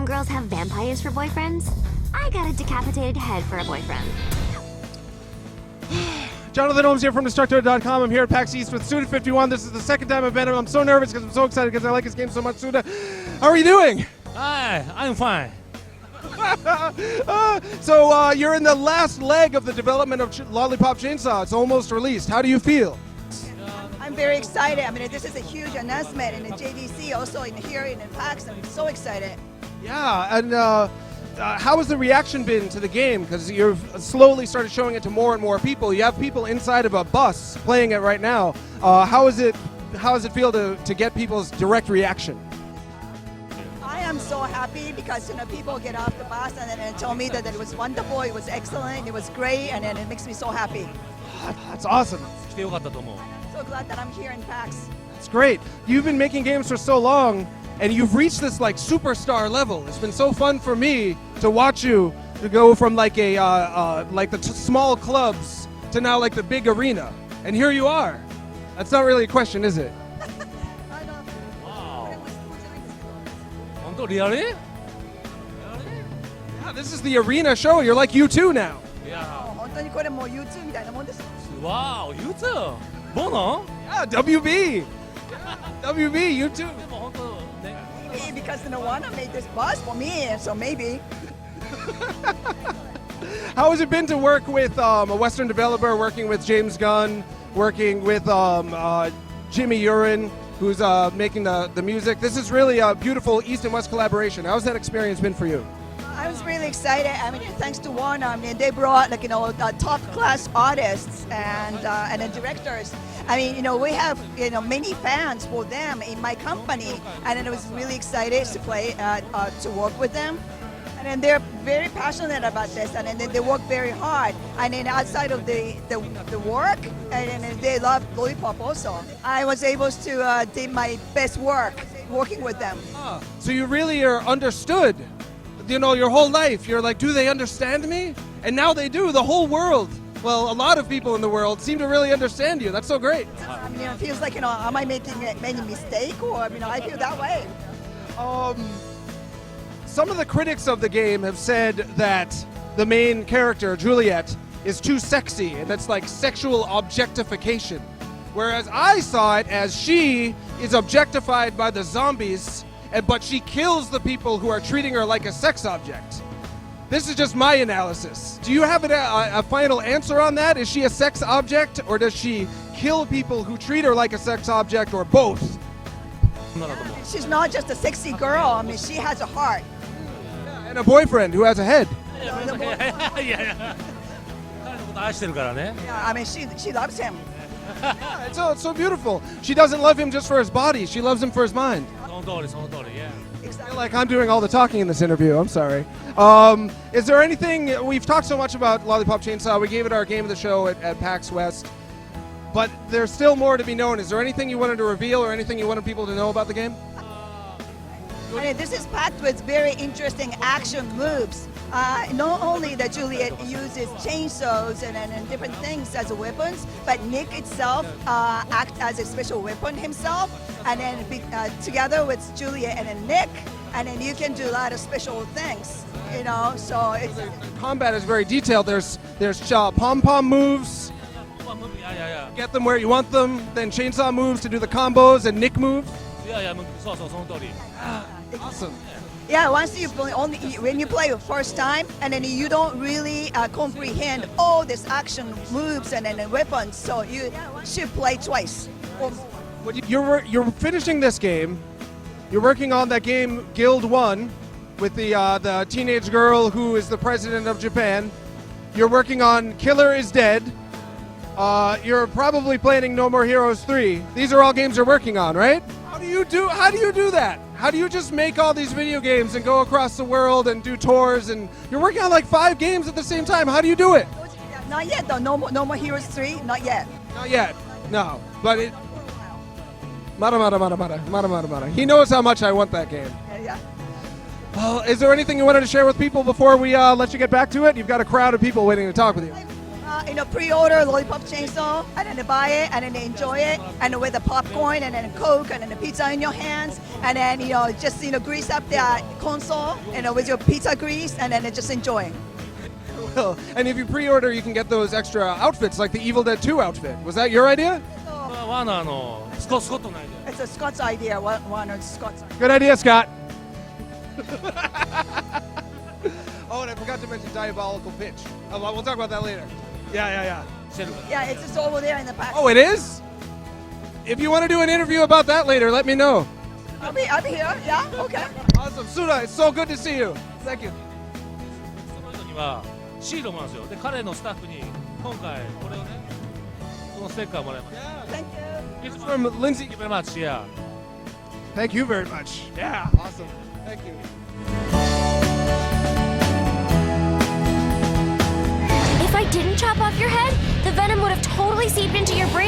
girls have vampires for boyfriends, I got a decapitated head for a boyfriend. Jonathan Holmes here from Destructo.com. I'm here at PAX East with Suda51. This is the second time I've met him. I'm so nervous because I'm so excited because I like his game so much. Suda, how are you doing? Hi, I'm fine. So you're in the last leg of the development of Lollipop Chainsaw. It's almost released. How do you feel? I'm very excited. I mean, this is a huge announcement in the JDC, also in here in PAX. I'm so excited. Yeah, and how has the reaction been to the game? Because you've slowly started showing it to more and more people. You have people inside of a bus playing it right now. How does it feel to get people's direct reaction? I am so happy because people get off the bus and then tell me that it was wonderful, it was excellent, it was great, and then it makes me so happy. That's awesome. 来てよかったと思う。 So glad that I'm here in PAX. It's great. You've been making games for so long, and you've reached this like superstar level. It's been so fun for me to watch you to go from like the small clubs to now like the big arena. And here you are. That's not really a question, is it? I know. わ But it was cool to make this cool. お。本当リアル？ Yeah, this is the arena show. You're like U2 now. いや本当にこれもう YouTube みたいなもんです。ー、わお、YouTube。ボノ？ Yeah, WB. WB, U2. でも本当ね。 Maybe because Nirvana made this bus for me, so maybe. How has it been to work with a Western developer, working with James Gunn, working with Jimmy Urine, who's making the music? This is really a beautiful East and West collaboration. How's that experience been for you? I was really excited. I mean, thanks to Warner, I mean, they brought top class artists and the directors. I mean, we have many fans for them in my company, and I was really excited to play to work with them. And then they're very passionate about this, and then they work very hard. And then outside of the work, and then they love Lollipop also. I was able to do my best work working with them. So you really are understood. Your whole life, you're like, do they understand me? And now they do. The whole world, well, a lot of people in the world seem to really understand you. That's so great. I mean, it feels like, am I making any mistake, or I feel that way. Some of the critics of the game have said that the main character, Juliet, is too sexy, and that's like sexual objectification. Whereas I saw it as she is objectified by the zombies, but she kills the people who are treating her like a sex object. This is just my analysis. Do you have a final answer on that? Is she a sex object, or does she kill people who treat her like a sex object, or both? そんなだと思う。 She's not just a sexy girl. I mean, she has a heart. And a boyfriend who has a head. いやいやいや。彼のこと愛してるからね。 Yeah, I mean, she loves him. It's so beautiful. She doesn't love him just for his body. She loves him for his mind. その通りその通り。Yeah. I feel like I'm doing all the talking in this interview. I'm sorry. Is there anything, we've talked so much about Lollipop Chainsaw. We gave it our game of the show at PAX West. But there's still more to be known. Is there anything you wanted to reveal or anything you wanted people to know about the game? I mean, this is packed with very interesting action moves. Not only that Juliet uses chainsaws and different things as weapons, but Nick itself acts as a special weapon himself, and then together with Juliet and then Nick, and then you can do a lot of special things. So it's Combat is very detailed. There's pom-pom moves. いやいやいや。 Get them where you want them. Then chainsaw moves to do the combos and Nick moves. いやいや、そうそうその通り。 Awesome. yeah. Once you play, when you play the first time, and then you don't really comprehend all these action moves and then weapons, so you should play twice. You're finishing this game. You're working on that game Guild 1 with the teenage girl who is the president of Japan. You're working on Killer is Dead. You're probably planning No More Heroes 3. These are all games you're working on, right? How do you do that? How do you just make all these video games and go across the world and do tours, and you're working on like 5 games at the same time? How do you do it? Not yet though. No More Heroes 3. Not yet. Not yet. No. But it Mara. He knows how much I want that game. Yeah. Well, is there anything you wanted to share with people before we let you get back to it? You've got a crowd of people waiting to talk with you. pre-order Lollipop chainsaw and then buy it and then enjoy it and with the popcorn and then Coke and then the pizza in your hands and then just grease up the console with your pizza grease and then just enjoying. Well, and if you pre-order, you can get those extra outfits, like the Evil Dead 2 outfit. Was that your idea? ワーナーのスコットのアイデ It's a Scott's idea. One of Scott's idea. Good idea, Scott. Oh, and I forgot to mention Diabolical Pitch. Oh, well, we'll talk about that later. Yeah. アしてるから Yeah, it's just over there in the back. Oh, it is? If you want to do an interview about that later, let me know. I'll be here. Yeah, okay. Awesome. Suda, it's so good to see you. Thank you. その人にはシールをもらうんですよで彼のスタッフに今回これをねこのステッカーもらいました Thank you. It's from Lindsay. Thank you very much yeah Thank you very much. Yeah. Awesome. Thank you. If I didn't chop off your head, the venom would have totally seeped into your brain